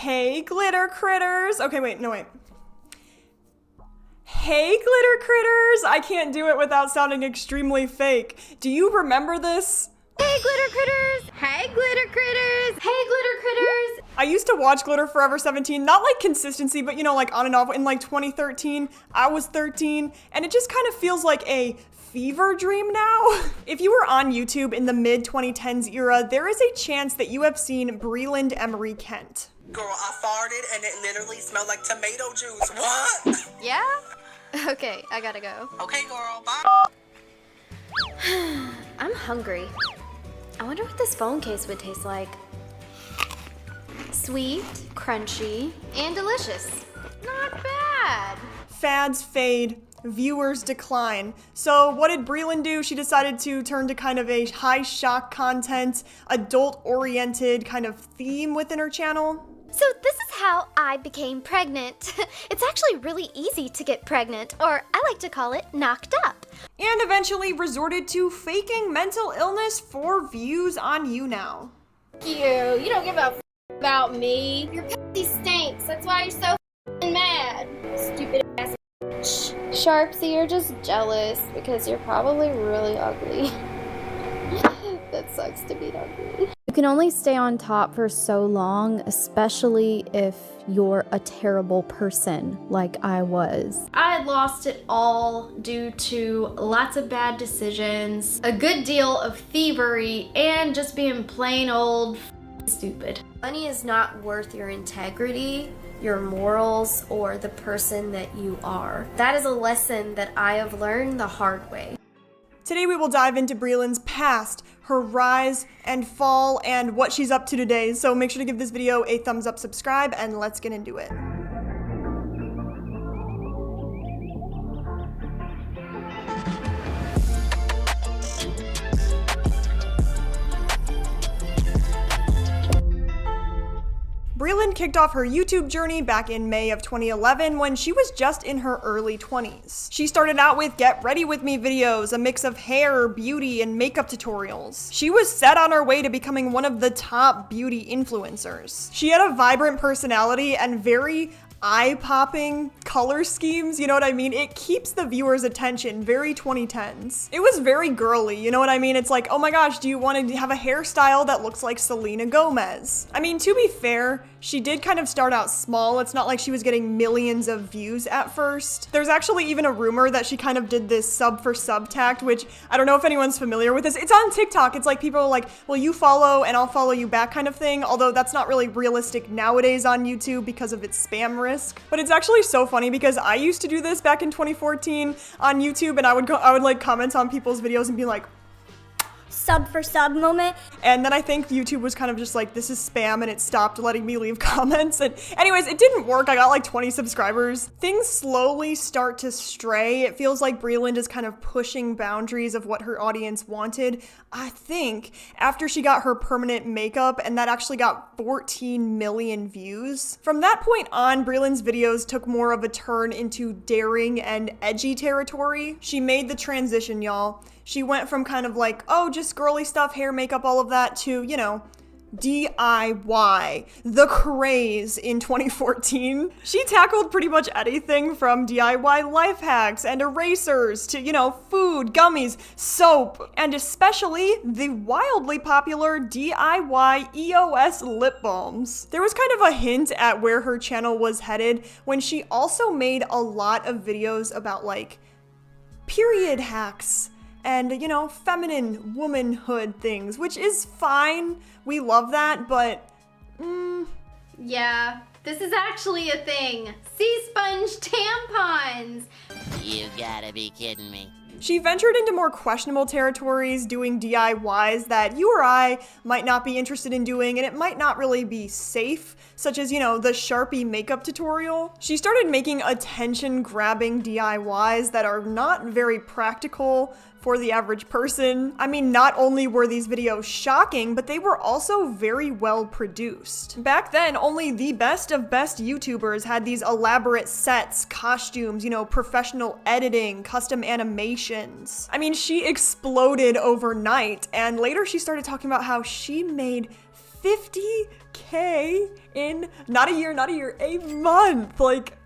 Hey, glitter critters. Okay, wait, no, wait. Hey, glitter critters. I can't do it without sounding extremely fake. Do you remember this? Hey, glitter critters. Hey, glitter critters. Hey, glitter critters. I used to watch GlitterForever17, not like consistency, but you know, like on and off in like 2013. I was 13, and it just kind of feels like a fever dream now. If you were on YouTube in the mid-2010s era, there is a chance that you have seen Breland Emery Kent. Girl, I farted and it literally smelled like tomato juice. What? Yeah? Okay, I gotta go. Okay, girl, bye. I'm hungry. I wonder what this phone case would taste like. Sweet, crunchy, and delicious. Not bad. Fads fade, viewers decline. So what did Breland do? She decided to turn to kind of a high shock content, adult-oriented kind of theme within her channel. So this is how I became pregnant. It's actually really easy to get pregnant, or I like to call it knocked up. And eventually resorted to faking mental illness for views on YouNow. You don't give a f about me. Your pussy stinks, that's why you're so mad. Stupid ass bitch. Sharpsy, you're just jealous because you're probably really ugly. That sucks to be ugly. You can only stay on top for so long, especially if you're a terrible person like I was. I had lost it all due to lots of bad decisions, a good deal of thievery, and just being plain old stupid. Money is not worth your integrity, your morals, or the person that you are. That is a lesson that I have learned the hard way. Today we will dive into Breland's past, her rise and fall, and what she's up to today. So make sure to give this video a thumbs up, subscribe, and let's get into it. Breland kicked off her YouTube journey back in May of 2011 when she was just in her early 20s. She started out with Get Ready With Me videos, a mix of hair, beauty, and makeup tutorials. She was set on her way to becoming one of the top beauty influencers. She had a vibrant personality and very eye-popping color schemes, you know what I mean? It keeps the viewer's attention, very 2010s. It was very girly, you know what I mean? It's like, oh my gosh, do you want to have a hairstyle that looks like Selena Gomez? I mean, to be fair, she did kind of start out small. It's not like she was getting millions of views at first. There's actually even a rumor that she kind of did this sub for sub tact, which I don't know if anyone's familiar with this. It's on TikTok. It's like people are like, well, you follow and I'll follow you back kind of thing. Although that's not really realistic nowadays on YouTube because of its spam risk. But it's actually so funny because I used to do this back in 2014 on YouTube, and I would like comment on people's videos and be like, sub for sub moment. And then I think YouTube was kind of just like, this is spam, and it stopped letting me leave comments. And anyways, it didn't work. I got like 20 subscribers. Things slowly start to stray. It feels like Breland is kind of pushing boundaries of what her audience wanted. I think after she got her permanent makeup, and that actually got 14 million views. From that point on, Breland's videos took more of a turn into daring and edgy territory. She made the transition, y'all. She went from kind of like, oh, just girly stuff, hair, makeup, all of that, to, you know, DIY, the craze in 2014. She tackled pretty much anything from DIY life hacks and erasers to, you know, food, gummies, soap, and especially the wildly popular DIY EOS lip balms. There was kind of a hint at where her channel was headed when she also made a lot of videos about like period hacks and, you know, feminine womanhood things, which is fine. We love that, but, Yeah, this is actually a thing. Sea sponge tampons. You gotta be kidding me. She ventured into more questionable territories, doing DIYs that you or I might not be interested in doing, and it might not really be safe, such as, you know, the Sharpie makeup tutorial. She started making attention-grabbing DIYs that are not very practical for the average person. I mean, not only were these videos shocking, but they were also very well produced. Back then, only the best of best YouTubers had these elaborate sets, costumes, you know, professional editing, custom animations. I mean, she exploded overnight, and later she started talking about how she made 50K in not a year, a month. Like,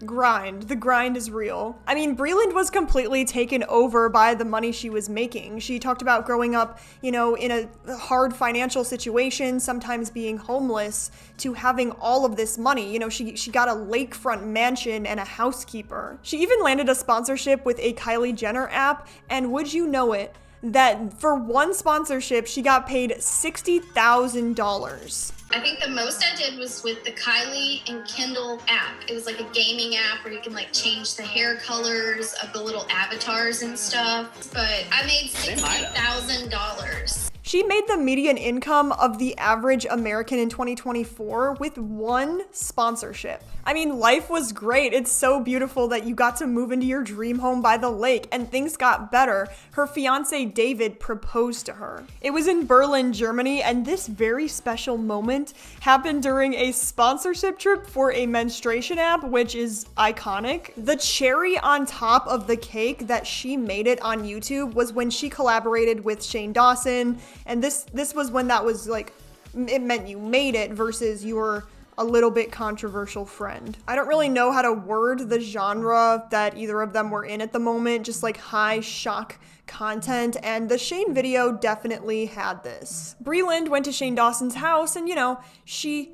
grind. The grind is real. I mean, Breland was completely taken over by the money she was making. She talked about growing up, you know, in a hard financial situation, sometimes being homeless, to having all of this money. You know, she got a lakefront mansion and a housekeeper. She even landed a sponsorship with a Kylie Jenner app, and would you know it, that for one sponsorship, she got paid $60,000. I think the most I did was with the Kylie and Kendall app. It was like a gaming app where you can like change the hair colors of the little avatars and stuff. But I made $60,000. She made the median income of the average American in 2024 with one sponsorship. I mean, life was great. It's so beautiful that you got to move into your dream home by the lake, and things got better. Her fiance David proposed to her. It was in Berlin, Germany, and this very special moment happened during a sponsorship trip for a menstruation app, which is iconic. The cherry on top of the cake that she made it on YouTube was when she collaborated with Shane Dawson. And this was when that was like, it meant you made it versus you were a little bit controversial friend. I don't really know how to word the genre that either of them were in at the moment, just like high shock content, and the Shane video definitely had this. Breland went to Shane Dawson's house and, you know, she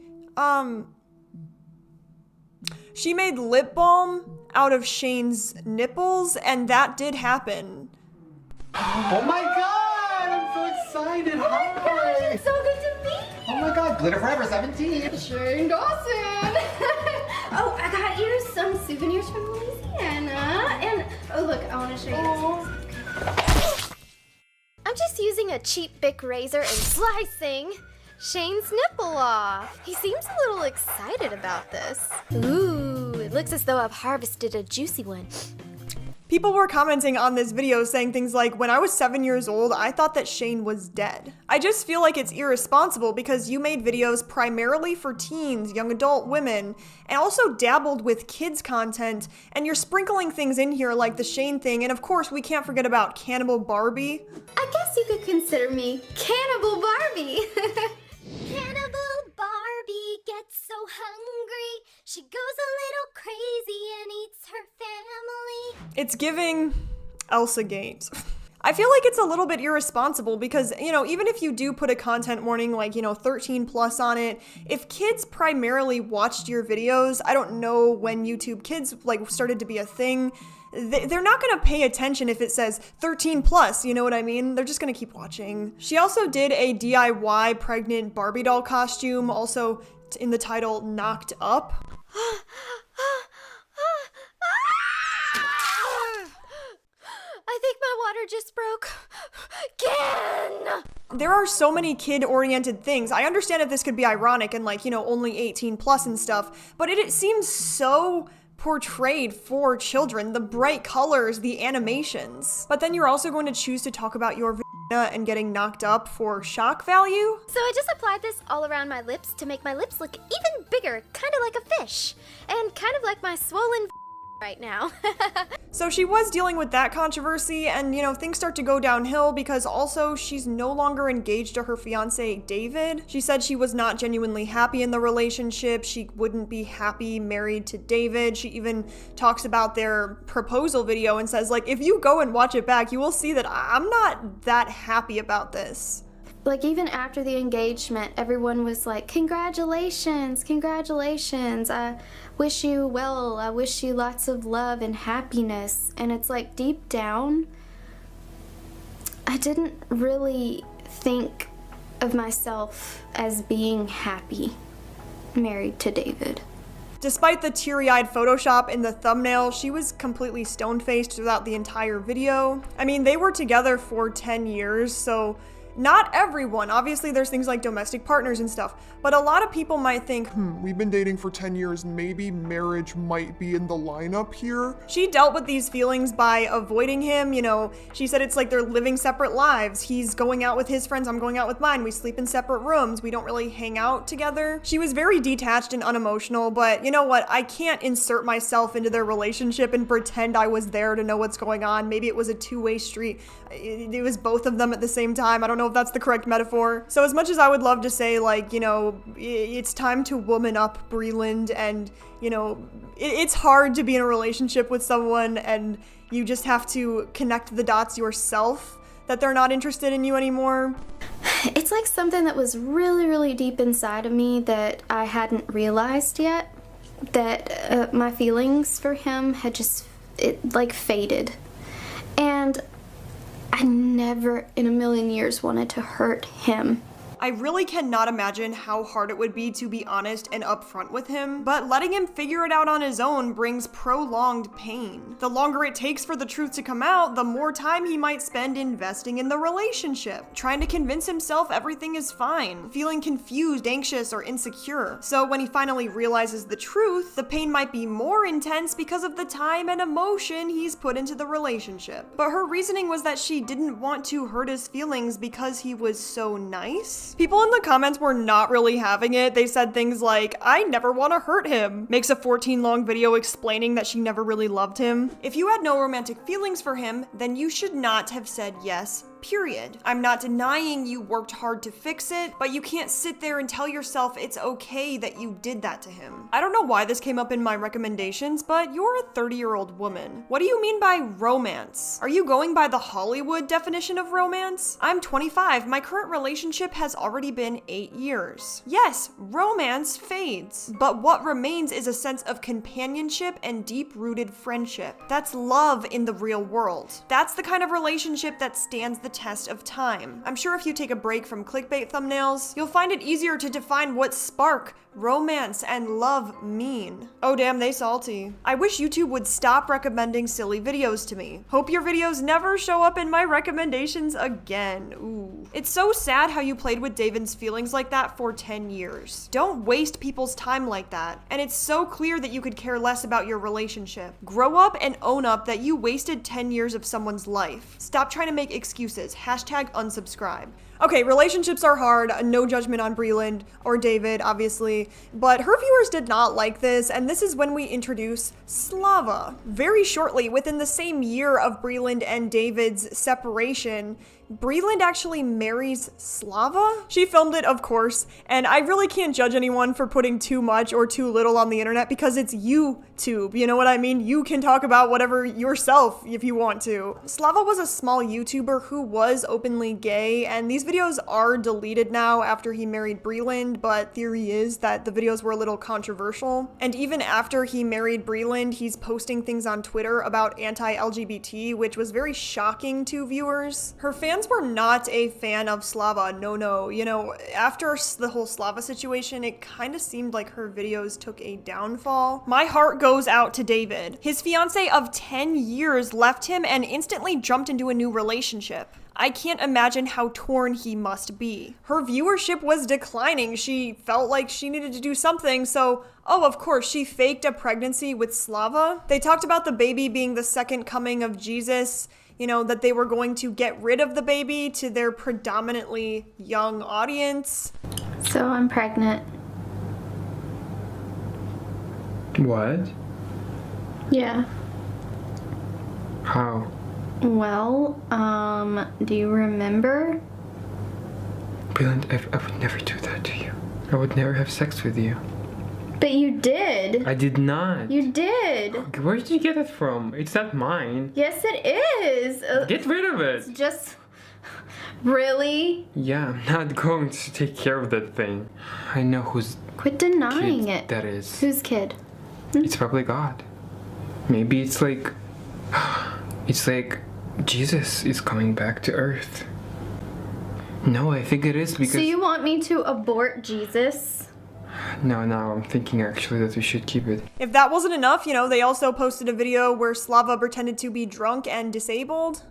made lip balm out of Shane's nipples, and that did happen. Oh my god! I'm so excited! Oh my gosh, it's so good to meet you! Oh my god, GlitterForever17! Shane Dawson! Oh, I got you some souvenirs from Louisiana. And, oh look, I want to show you this. I'm just using a cheap Bic razor and slicing Shane's nipple off. He seems a little excited about this. Ooh, it looks as though I've harvested a juicy one. People were commenting on this video saying things like, when I was 7 years old, I thought that Shane was dead. I just feel like it's irresponsible because you made videos primarily for teens, young adult women, and also dabbled with kids content, and you're sprinkling things in here like the Shane thing, and of course we can't forget about Cannibal Barbie. I guess you could consider me Cannibal Barbie. Cannibal Barbie gets so hungry, she goes a little crazy and eats her family. It's giving Elsa Gate. I feel like it's a little bit irresponsible because, you know, even if you do put a content warning like, you know, 13 plus on it, if kids primarily watched your videos, I don't know when YouTube Kids like started to be a thing, they're not gonna pay attention if it says 13 plus, you know what I mean? They're just gonna keep watching. She also did a DIY pregnant Barbie doll costume, also in the title Knocked Up. I think my water just broke. Again! There are so many kid-oriented things. I understand if this could be ironic and like, you know, only 18 plus and stuff, but it seems so portrayed for children, the bright colors, the animations. But then you're also going to choose to talk about your vagina and getting knocked up for shock value? So I just applied this all around my lips to make my lips look even bigger, kind of like a fish, and kind of like my swollen right now. So she was dealing with that controversy, and you know, things start to go downhill because also she's no longer engaged to her fiance David. She said she was not genuinely happy in the relationship. She wouldn't be happy married to David. She even talks about their proposal video and says, like, if you go and watch it back, you will see that I'm not that happy about this. Like, even after the engagement, everyone was like, congratulations, congratulations. I wish you well. I wish you lots of love and happiness. And it's like, deep down, I didn't really think of myself as being happy married to David. Despite the teary-eyed Photoshop in the thumbnail, she was completely stone-faced throughout the entire video. I mean, they were together for 10 years, so not everyone. Obviously, there's things like domestic partners and stuff, but a lot of people might think, we've been dating for 10 years, maybe marriage might be in the lineup here. She dealt with these feelings by avoiding him, you know, she said it's like they're living separate lives. He's going out with his friends, I'm going out with mine. We sleep in separate rooms, we don't really hang out together. She was very detached and unemotional, but you know what? I can't insert myself into their relationship and pretend I was there to know what's going on. Maybe it was a two-way street. It was both of them at the same time. I don't know if that's the correct metaphor. So as much as I would love to say, like, you know, it's time to woman up Breland, and, you know, it's hard to be in a relationship with someone and you just have to connect the dots yourself that they're not interested in you anymore. It's like something that was really, really deep inside of me that I hadn't realized yet, that my feelings for him had just, like, faded. And I never in a million years wanted to hurt him. I really cannot imagine how hard it would be to be honest and upfront with him, but letting him figure it out on his own brings prolonged pain. The longer it takes for the truth to come out, the more time he might spend investing in the relationship, trying to convince himself everything is fine, feeling confused, anxious, or insecure. So when he finally realizes the truth, the pain might be more intense because of the time and emotion he's put into the relationship. But her reasoning was that she didn't want to hurt his feelings because he was so nice. People in the comments were not really having it. They said things like, I never want to hurt him. Makes a 14-long video explaining that she never really loved him. If you had no romantic feelings for him, then you should not have said yes, period. I'm not denying you worked hard to fix it, but you can't sit there and tell yourself it's okay that you did that to him. I don't know why this came up in my recommendations, but you're a 30-year-old woman. What do you mean by romance? Are you going by the Hollywood definition of romance? I'm 25. My current relationship has already been 8 years. Yes, romance fades, but what remains is a sense of companionship and deep-rooted friendship. That's love in the real world. That's the kind of relationship that stands the test of time. I'm sure if you take a break from clickbait thumbnails, you'll find it easier to define what spark, romance, and love mean. Oh damn, they salty. I wish YouTube would stop recommending silly videos to me. Hope your videos never show up in my recommendations again. Ooh. It's so sad how you played with David's feelings like that for 10 years. Don't waste people's time like that. And it's so clear that you could care less about your relationship. Grow up and own up that you wasted 10 years of someone's life. Stop trying to make excuses. Hashtag unsubscribe. Okay, relationships are hard, no judgment on Breland or David, obviously, but her viewers did not like this, and this is when we introduce Slava. Very shortly, within the same year of Breland and David's separation, Breland actually marries Slava. She filmed it, of course, and I really can't judge anyone for putting too much or too little on the internet because it's YouTube, you know what I mean? You can talk about whatever yourself if you want to. Slava was a small YouTuber who was openly gay, and these videos are deleted now after he married Breland, but theory is that the videos were a little controversial. And even after he married Breland, he's posting things on Twitter about anti-LGBT, which was very shocking to viewers. Her fans were not a fan of Slava, no. You know, after the whole Slava situation, it kind of seemed like her videos took a downfall. My heart goes out to David. His fiance of 10 years left him and instantly jumped into a new relationship. I can't imagine how torn he must be. Her viewership was declining. She felt like she needed to do something, so of course, she faked a pregnancy with Slava. They talked about the baby being the second coming of Jesus, you know, that they were going to get rid of the baby to their predominantly young audience. So I'm pregnant. What? Yeah. How? Well, do you remember? Breland, I would never do that to you. I would never have sex with you. But you did. I did not. You did. Where did you get it from? It's not mine. Yes, it is. Get rid of it. It's just... Really? Yeah, I'm not going to take care of that thing. I know whose Quit denying kid it. that is. Whose kid? It's probably God. Maybe it's like... It's like Jesus is coming back to Earth. No, I think it is because... So you want me to abort Jesus? No, I'm thinking actually that we should keep it. If that wasn't enough, you know, they also posted a video where Slava pretended to be drunk and disabled.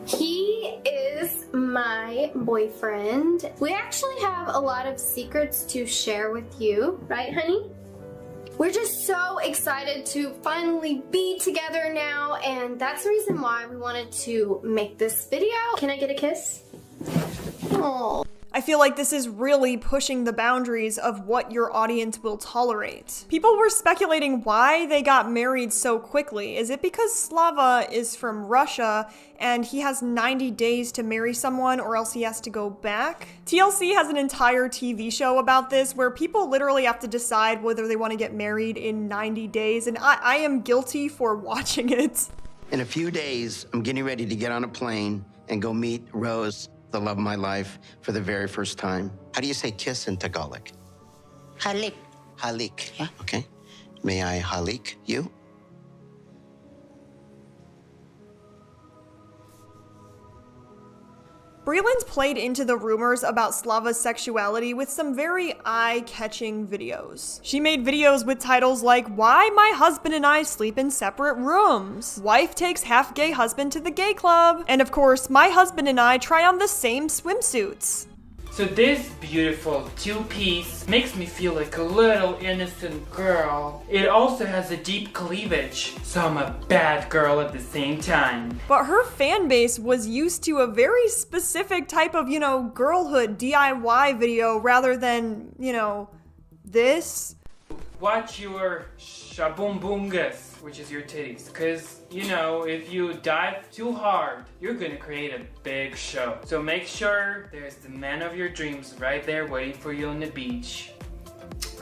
He is my boyfriend. We actually have a lot of secrets to share with you, right, honey? We're just so excited to finally be together now, and that's the reason why we wanted to make this video. Can I get a kiss? Oh. I feel like this is really pushing the boundaries of what your audience will tolerate. People were speculating why they got married so quickly. Is it because Slava is from Russia and he has 90 days to marry someone or else he has to go back? TLC has an entire TV show about this where people literally have to decide whether they want to get married in 90 days, and I am guilty for watching it. In a few days, I'm getting ready to get on a plane and go meet Rose, the love of my life, for the very first time. How do you say kiss in Tagalog? Halik. Halik. Yeah. Okay. May I halik you? Breland played into the rumors about Slava's sexuality with some very eye-catching videos. She made videos with titles like, "Why my husband and I sleep in separate rooms," "Wife takes half-gay husband to the gay club," and of course, "My husband and I try on the same swimsuits." So this beautiful two-piece makes me feel like a little innocent girl. It also has a deep cleavage, so I'm a bad girl at the same time. But her fan base was used to a very specific type of, girlhood DIY video rather than, this. Watch your shaboom-boongas, which is your titties, because, if you dive too hard, you're gonna create a big show. So make sure there's the man of your dreams right there waiting for you on the beach.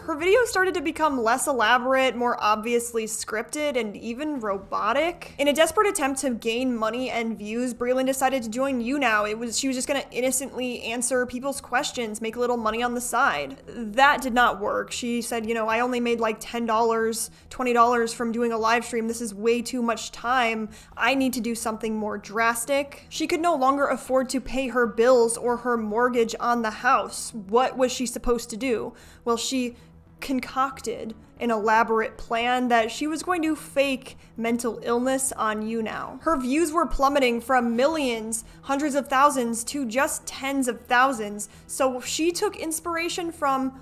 Her videos started to become less elaborate, more obviously scripted, and even robotic. In a desperate attempt to gain money and views, Breland decided to join YouNow. She was just gonna innocently answer people's questions, make a little money on the side. That did not work. She said, I only made like $10, $20 from doing a live stream. This is way too much time. I need to do something more drastic. She could no longer afford to pay her bills or her mortgage on the house. What was she supposed to do? Well, she concocted an elaborate plan that she was going to fake mental illness on YouNow. Her views were plummeting from millions, hundreds of thousands, to just tens of thousands. So she took inspiration from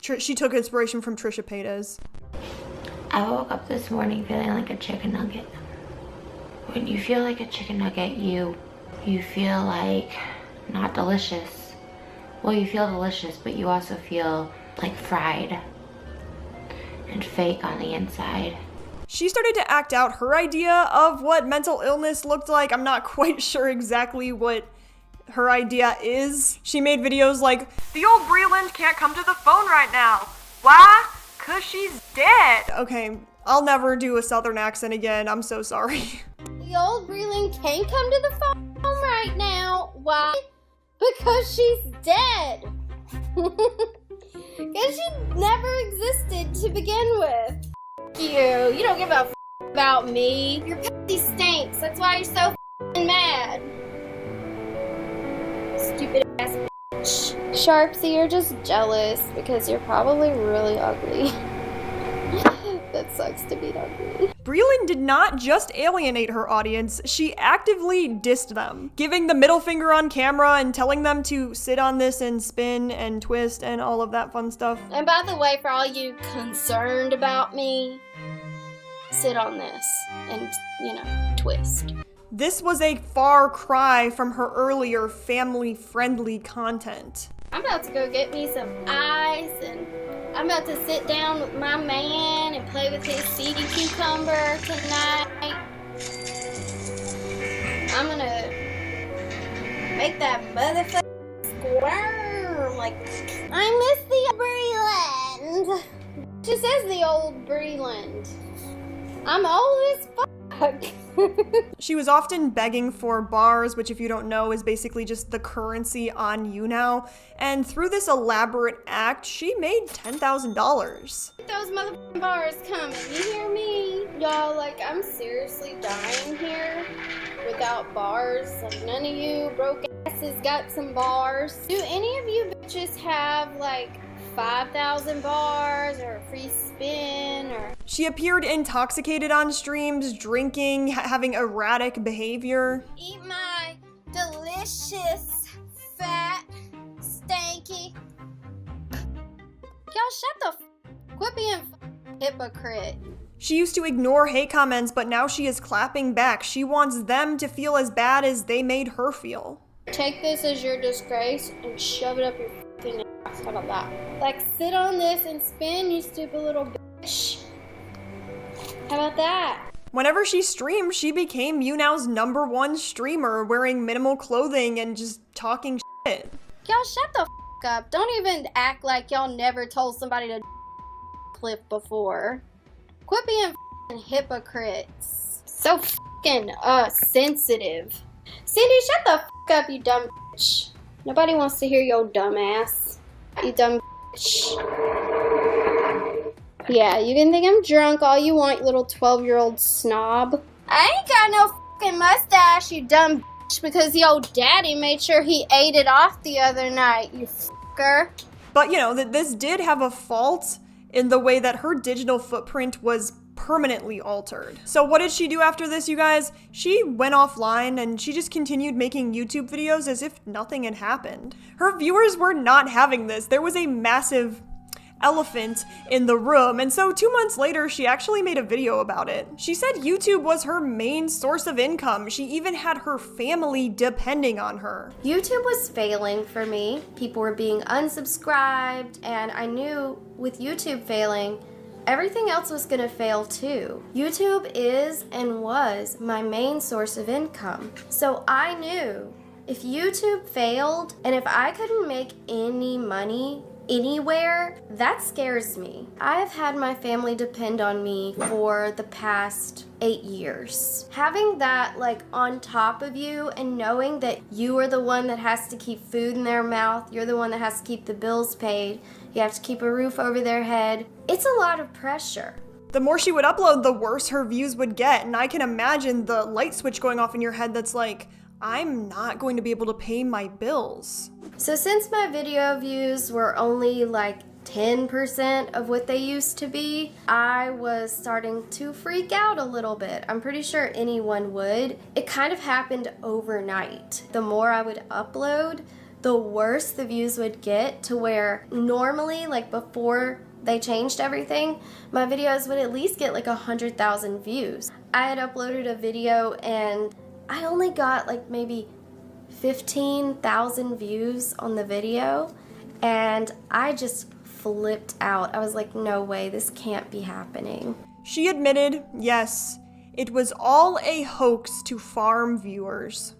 Trisha Paytas. I woke up this morning feeling like a chicken nugget. When you feel like a chicken nugget, you feel like not delicious. Well, you feel delicious, but you also feel like fried and fake on the inside. She started to act out her idea of what mental illness looked like. I'm not quite sure exactly what her idea is. She made videos like, "The old Breland can't come to the phone right now. Why? 'Cause she's dead." Okay, I'll never do a southern accent again. I'm so sorry. The old Breland can't come to the phone right now. Why? Because she's dead. Because she never existed to begin with. You don't give a about me. Your pussy stinks. That's why you're so mad. Stupid ass bitch. Sharpsy, you're just jealous because you're probably really ugly. That sucks to be ugly. Breland did not just alienate her audience, she actively dissed them, giving the middle finger on camera and telling them to sit on this and spin and twist and all of that fun stuff. And by the way, for all you concerned about me, sit on this and, twist. This was a far cry from her earlier family-friendly content. I'm about to go get me some ice, and I'm about to sit down with my man and play with his sea cucumber tonight. I'm gonna make that motherfucker squirm like, I miss the Breland. She says the old Breland. I'm old as fuck. She was often begging for bars, which if you don't know is basically just the currency on YouNow. And through this elaborate act, she made $10,000. Those motherfucking bars coming, you hear me? Y'all, I'm seriously dying here without bars. None of you broke asses got some bars. Do any of you bitches have 5,000 bars or a free spin or... She appeared intoxicated on streams, drinking, having erratic behavior. Eat my delicious, fat, stanky... Y'all shut the quit being hypocrite. She used to ignore hate comments, but now she is clapping back. She wants them to feel as bad as they made her feel. Take this as your disgrace and shove it up your fucking ass. How about that? Like, sit on this and spin, you stupid little bitch. How about that? Whenever she streamed, she became YouNow's #1 streamer, wearing minimal clothing and just talking shit. Y'all shut the f up. Don't even act like y'all never told somebody to clip before. Quit being f***ing hypocrites. So f***ing sensitive. Cindy, shut the f up, you dumb bitch. Nobody wants to hear your dumb ass. You dumb bitch. Yeah, you can think I'm drunk all you want, you little 12-year-old snob. I ain't got no f***ing mustache, you dumb bitch, because your daddy made sure he ate it off the other night, you f***er. But you know, this did have a fault in the way that her digital footprint was permanently altered. So what did she do after this, you guys? She went offline and she just continued making YouTube videos as if nothing had happened. Her viewers were not having this. There was a massive elephant in the room, and so 2 months later she actually made a video about it. She said YouTube was her main source of income. She even had her family depending on her. YouTube was failing for me. People were being unsubscribed, and I knew with YouTube failing, everything else was gonna fail too. YouTube is and was my main source of income. So I knew if YouTube failed and if I couldn't make any money anywhere, that scares me. I've had my family depend on me for the past 8 years. Having that like on top of you and knowing that you are the one that has to keep food in their mouth, you're the one that has to keep the bills paid, you have to keep a roof over their head, it's a lot of pressure. The more she would upload, the worse her views would get, and I can imagine the light switch going off in your head that's like, I'm not going to be able to pay my bills. So since my video views were only like 10% of what they used to be, I was starting to freak out a little bit. I'm pretty sure anyone would. It kind of happened overnight. The more I would upload, the worse the views would get, to where normally, like before they changed everything, my videos would at least get like 100,000 views. I had uploaded a video and I only got like maybe 15,000 views on the video, and I just flipped out. I was like, no way, this can't be happening. She admitted, yes, it was all a hoax to farm viewers.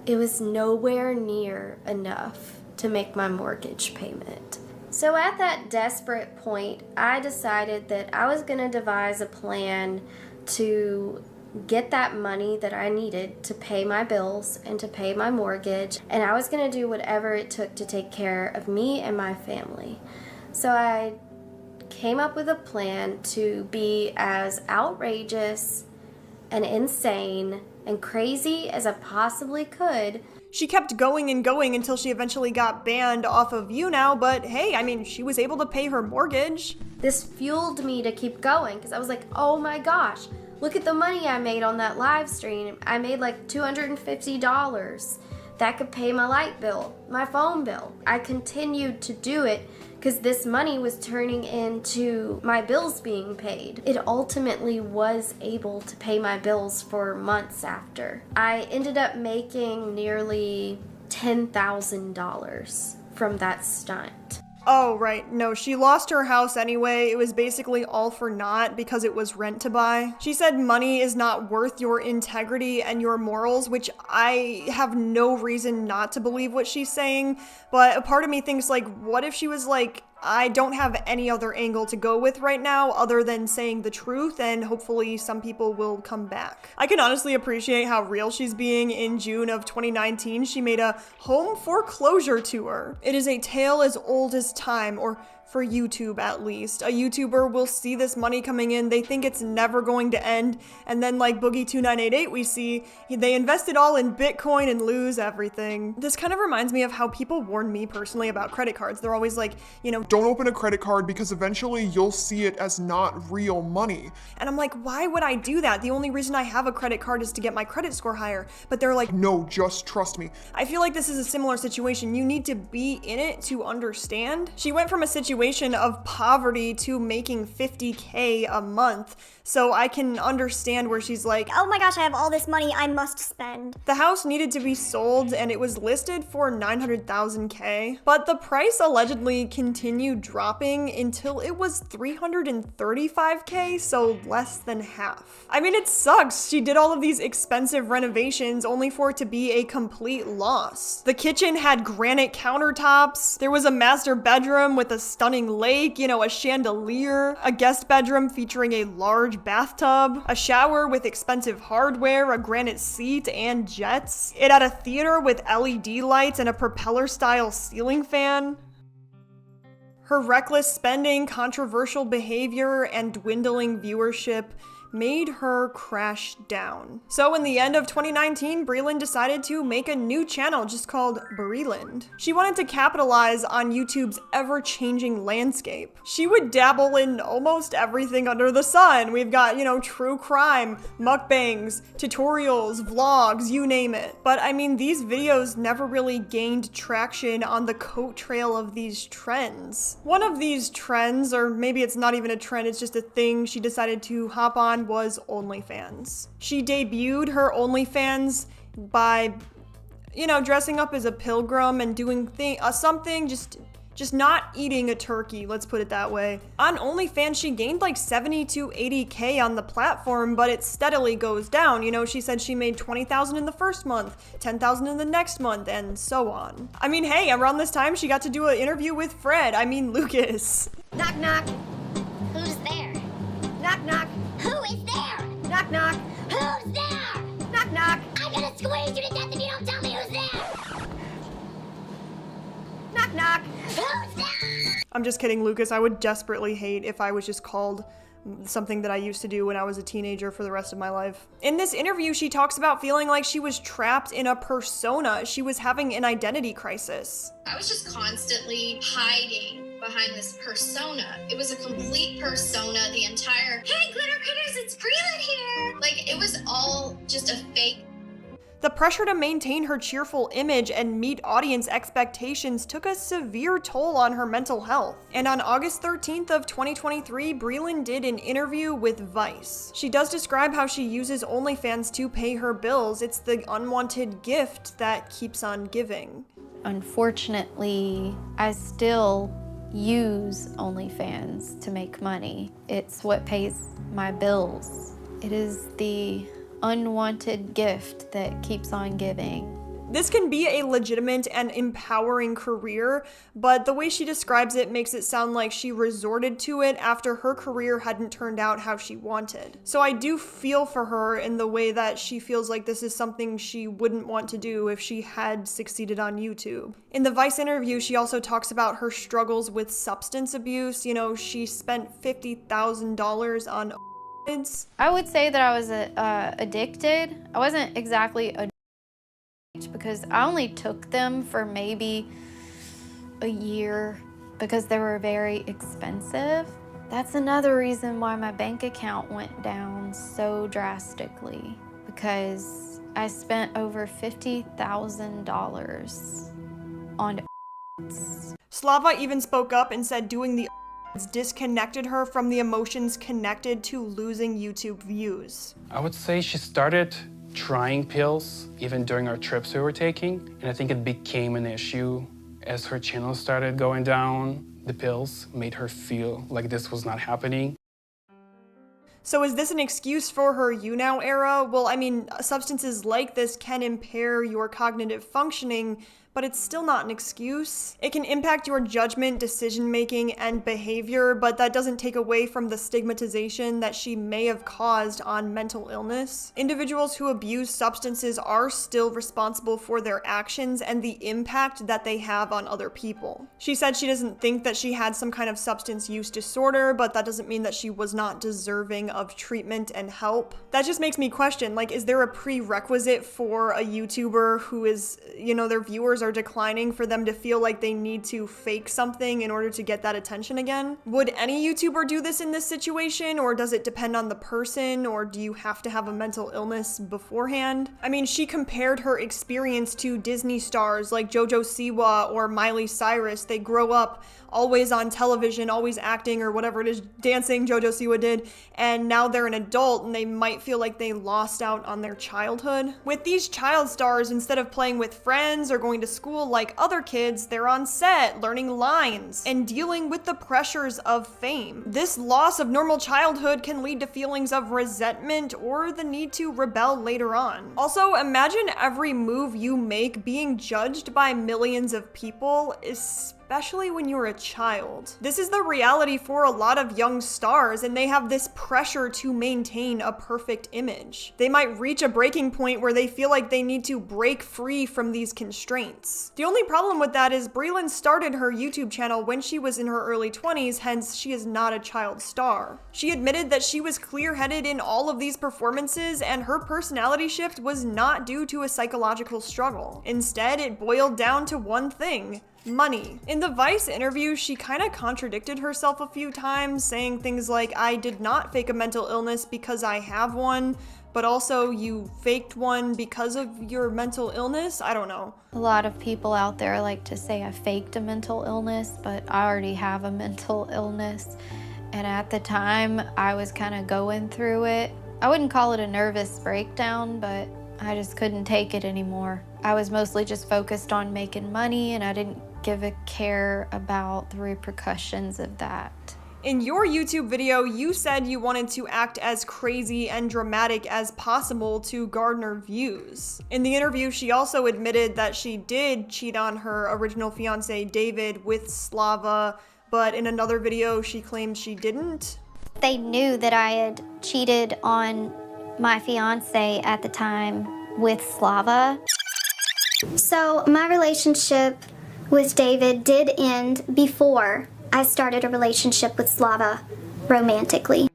It was nowhere near enough to make my mortgage payment. So at that desperate point, I decided that I was gonna devise a plan to get that money that I needed to pay my bills and to pay my mortgage, and I was gonna do whatever it took to take care of me and my family. So I came up with a plan to be as outrageous and insane and crazy as I possibly could. She kept going and going until she eventually got banned off of YouNow, but hey, I mean, she was able to pay her mortgage. This fueled me to keep going because I was like, oh my gosh, look at the money I made on that live stream. I made like $250. That could pay my light bill, my phone bill. I continued to do it because this money was turning into my bills being paid. It ultimately was able to pay my bills for months after. I ended up making nearly $10,000 from that stunt. Oh, right. No, she lost her house anyway. It was basically all for naught because it was rent to buy. She said money is not worth your integrity and your morals, which I have no reason not to believe what she's saying. But a part of me thinks, like, what if she was like, I don't have any other angle to go with right now other than saying the truth, and hopefully some people will come back. I can honestly appreciate how real she's being. In June of 2019, she made a home foreclosure tour. It is a tale as old as time, or for YouTube at least. A YouTuber will see this money coming in, they think it's never going to end, and then like Boogie2988 we see, they invest it all in Bitcoin and lose everything. This kind of reminds me of how people warn me personally about credit cards. They're always like, you know, don't open a credit card because eventually you'll see it as not real money. And I'm like, why would I do that? The only reason I have a credit card is to get my credit score higher. But they're like, no, just trust me. I feel like this is a similar situation. You need to be in it to understand. She went from a situation fluctuation of poverty to making $50K a month. So I can understand where she's like, oh my gosh, I have all this money I must spend. The house needed to be sold and it was listed for $900,000K, but the price allegedly continued dropping until it was $335K, so less than half. I mean, it sucks. She did all of these expensive renovations only for it to be a complete loss. The kitchen had granite countertops. There was a master bedroom with a stunning lake, you know, a chandelier, a guest bedroom featuring a large bathtub, a shower with expensive hardware, a granite seat, and jets. It had a theater with LED lights and a propeller-style ceiling fan. Her reckless spending, controversial behavior, and dwindling viewership made her crash down. So in the end of 2019, Breland decided to make a new channel just called Breland. She wanted to capitalize on YouTube's ever-changing landscape. She would dabble in almost everything under the sun. We've got, you know, true crime, mukbangs, tutorials, vlogs, you name it. But I mean, these videos never really gained traction on the coat trail of these trends. One of these trends, or maybe it's not even a trend, it's just a thing she decided to hop on, was OnlyFans. She debuted her OnlyFans by, you know, dressing up as a pilgrim and doing something, just not eating a turkey, let's put it that way. On OnlyFans, she gained like 70 to 80K on the platform, but it steadily goes down. You know, she said she made 20,000 in the first month, 10,000 in the next month, and so on. I mean, hey, around this time, she got to do an interview with Lucas. Knock, knock. Who's there? Knock, knock. Who is there? Knock, knock. Who's there? Knock, knock. I'm gonna squeeze you to death if you don't tell me who's there. Knock, knock. Who's there? I'm just kidding, Lucas. I would desperately hate if I was just called something that I used to do when I was a teenager for the rest of my life. In this interview, she talks about feeling like she was trapped in a persona. She was having an identity crisis. I was just constantly hiding behind this persona. It was a complete persona, the entire, hey, Glitter Critters, it's Breland here! Like, it was all just a fake. The pressure to maintain her cheerful image and meet audience expectations took a severe toll on her mental health. And on August 13th of 2023, Breland did an interview with Vice. She does describe how she uses OnlyFans to pay her bills. It's the unwanted gift that keeps on giving. Unfortunately, I still use OnlyFans to make money. It's what pays my bills. It is the unwanted gift that keeps on giving. This can be a legitimate and empowering career, but the way she describes it makes it sound like she resorted to it after her career hadn't turned out how she wanted. So I do feel for her in the way that she feels like this is something she wouldn't want to do if she had succeeded on YouTube. In the Vice interview, she also talks about her struggles with substance abuse. You know, she spent $50,000 on I would say that I was addicted. I wasn't exactly addicted because I only took them for maybe a year because they were very expensive. That's another reason why my bank account went down so drastically, because I spent over $50,000 on Slava even spoke up and said doing the disconnected her from the emotions connected to losing YouTube views. I would say she started trying pills even during our trips we were taking, and I think it became an issue as her channel started going down. The pills made her feel like this was not happening. So is this an excuse for her YouNow era? Well, I mean, substances like this can impair your cognitive functioning, but it's still not an excuse. It can impact your judgment, decision-making, and behavior, but that doesn't take away from the stigmatization that she may have caused on mental illness. Individuals who abuse substances are still responsible for their actions and the impact that they have on other people. She said she doesn't think that she had some kind of substance use disorder, but that doesn't mean that she was not deserving of treatment and help. That just makes me question, like, is there a prerequisite for a YouTuber who is, you know, their viewers are declining for them to feel like they need to fake something in order to get that attention again. Would any YouTuber do this in this situation, or does it depend on the person, or do you have to have a mental illness beforehand? I mean, she compared her experience to Disney stars like JoJo Siwa or Miley Cyrus. They grow up always on television, always acting or whatever it is, dancing, JoJo Siwa did, and now they're an adult and they might feel like they lost out on their childhood. With these child stars, instead of playing with friends or going to school like other kids, they're on set, learning lines, and dealing with the pressures of fame. This loss of normal childhood can lead to feelings of resentment or the need to rebel later on. Also, imagine every move you make being judged by millions of people, especially when you're a child. This is the reality for a lot of young stars, and they have this pressure to maintain a perfect image. They might reach a breaking point where they feel like they need to break free from these constraints. The only problem with that is Breland started her YouTube channel when she was in her early 20s, hence she is not a child star. She admitted that she was clear-headed in all of these performances, and her personality shift was not due to a psychological struggle. Instead, it boiled down to one thing: money. In the Vice interview, she kind of contradicted herself a few times, saying things like, "I did not fake a mental illness because I have one," but also, "You faked one because of your mental illness?" I don't know. A lot of people out there like to say I faked a mental illness, but I already have a mental illness. And at the time, I was kind of going through it. I wouldn't call it a nervous breakdown, but I just couldn't take it anymore. I was mostly just focused on making money, and I didn't give a care about the repercussions of that. In your YouTube video, you said you wanted to act as crazy and dramatic as possible to garner views. In the interview, she also admitted that she did cheat on her original fiancé, David, with Slava, but in another video, she claimed she didn't. They knew that I had cheated on my fiancé at the time with Slava. So my relationship with David did end before I started a relationship with Slava romantically.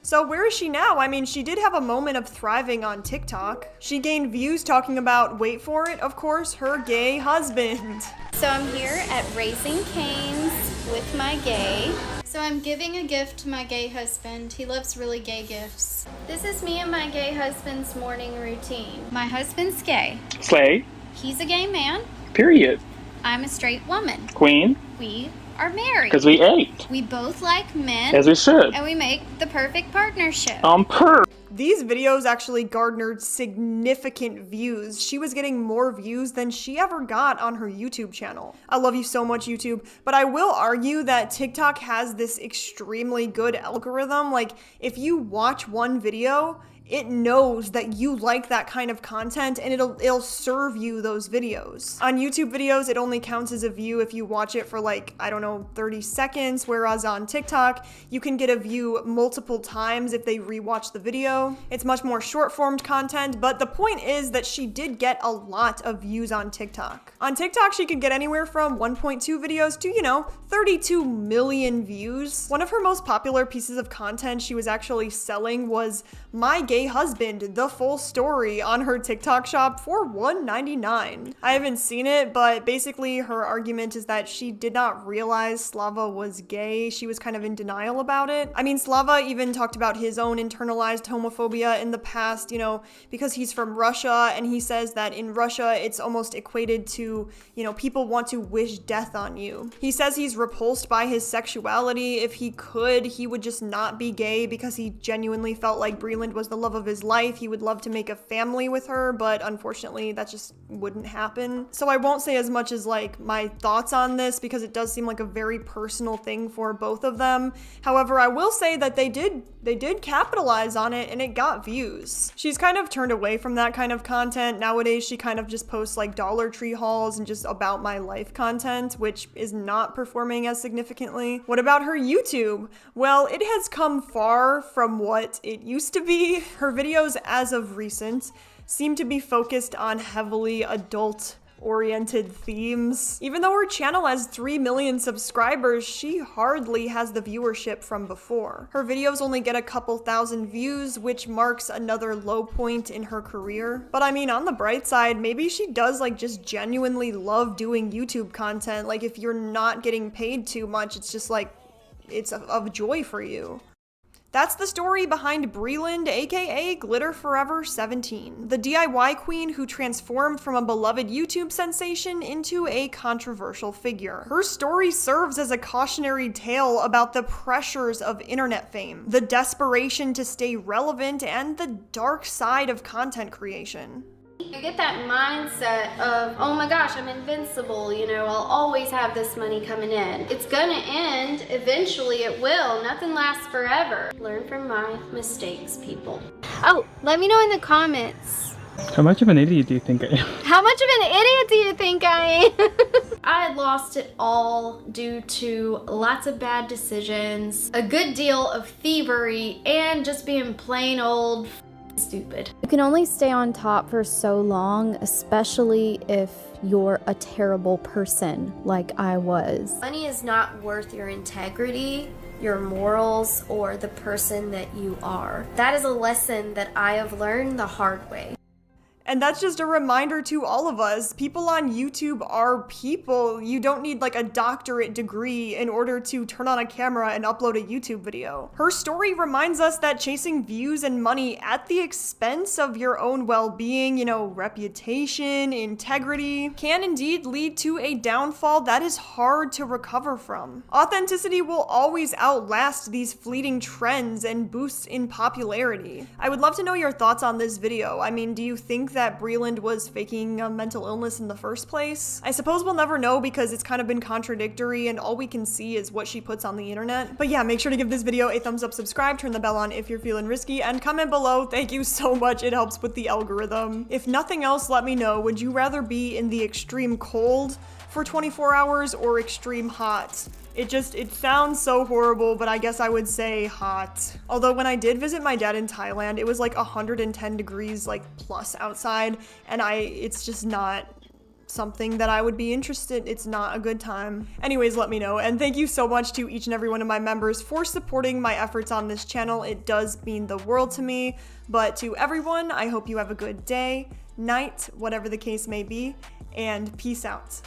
So where is she now? I mean, she did have a moment of thriving on TikTok. She gained views talking about, wait for it, of course, her gay husband. So I'm here at Raising Cane's with my gay. So I'm giving a gift to my gay husband. He loves really gay gifts. This is me and my gay husband's morning routine. My husband's gay. Slay. He's a gay man. Period. I'm a straight woman. Queen. We are married. Because we ate. We both like men. As we should. And we make the perfect partnership. These videos actually garnered significant views. She was getting more views than she ever got on her YouTube channel. I love you so much, YouTube, but I will argue that TikTok has this extremely good algorithm. Like, if you watch one video, it knows that you like that kind of content and it'll serve you those videos. On YouTube videos, it only counts as a view if you watch it for like, I don't know, 30 seconds, whereas on TikTok, you can get a view multiple times if they rewatch the video. It's much more short-formed content, but the point is that she did get a lot of views on TikTok. On TikTok, she could get anywhere from 1.2 videos to, 32 million views. One of her most popular pieces of content she was actually selling was My Gay Husband, the full story, on her TikTok shop for $1.99. I haven't seen it, but basically her argument is that she did not realize Slava was gay. She was kind of in denial about it. I mean, Slava even talked about his own internalized homophobia in the past, because he's from Russia, and he says that in Russia, it's almost equated to, people want to wish death on you. He says he's repulsed by his sexuality. If he could, he would just not be gay because he genuinely felt like Breland was the love of his life. He would love to make a family with her, but unfortunately that just wouldn't happen. So I won't say as much as like my thoughts on this because it does seem like a very personal thing for both of them. However, I will say that they did capitalize on it and it got views. She's kind of turned away from that kind of content. Nowadays, she kind of just posts like Dollar Tree hauls and just about my life content, which is not performing as significantly. What about her YouTube? Well, it has come far from what it used to be. Her videos as of recent seem to be focused on heavily adult oriented themes. Even though her channel has 3 million subscribers, she hardly has the viewership from before. Her videos only get a couple thousand views, which marks another low point in her career. But I mean, on the bright side, maybe she does like just genuinely love doing YouTube content. Like if you're not getting paid too much, it's just like, it's of joy for you. That's the story behind Breland, aka GlitterForever17, the DIY queen who transformed from a beloved YouTube sensation into a controversial figure. Her story serves as a cautionary tale about the pressures of internet fame, the desperation to stay relevant, and the dark side of content creation. You get that mindset of, oh my gosh, I'm invincible, you know, I'll always have this money coming in. It's gonna end, eventually it will, nothing lasts forever. Learn from my mistakes, people. Oh, let me know in the comments. How much of an idiot do you think I am? How much of an idiot do you think I am? I lost it all due to lots of bad decisions, a good deal of thievery, and just being plain old stupid. You can only stay on top for so long, especially if you're a terrible person like I was. Money is not worth your integrity, your morals, or the person that you are. That is a lesson that I have learned the hard way. And that's just a reminder to all of us. People on YouTube are people. You don't need like a doctorate degree in order to turn on a camera and upload a YouTube video. Her story reminds us that chasing views and money at the expense of your own well-being, you know, reputation, integrity, can indeed lead to a downfall that is hard to recover from. Authenticity will always outlast these fleeting trends and boosts in popularity. I would love to know your thoughts on this video. I mean, do you think that Breland was faking a mental illness in the first place? I suppose we'll never know because it's kind of been contradictory and all we can see is what she puts on the internet. But yeah, make sure to give this video a thumbs up, subscribe, turn the bell on if you're feeling risky, and comment below. Thank you so much, it helps with the algorithm. If nothing else, let me know, would you rather be in the extreme cold for 24 hours or extreme hot? It sounds so horrible, but I guess I would say hot. Although when I did visit my dad in Thailand, it was like 110 degrees like plus outside, and it's just not something that I would be interested. It's not a good time. Anyways, let me know. And thank you so much to each and every one of my members for supporting my efforts on this channel. It does mean the world to me. But to everyone, I hope you have a good day, night, whatever the case may be, and peace out.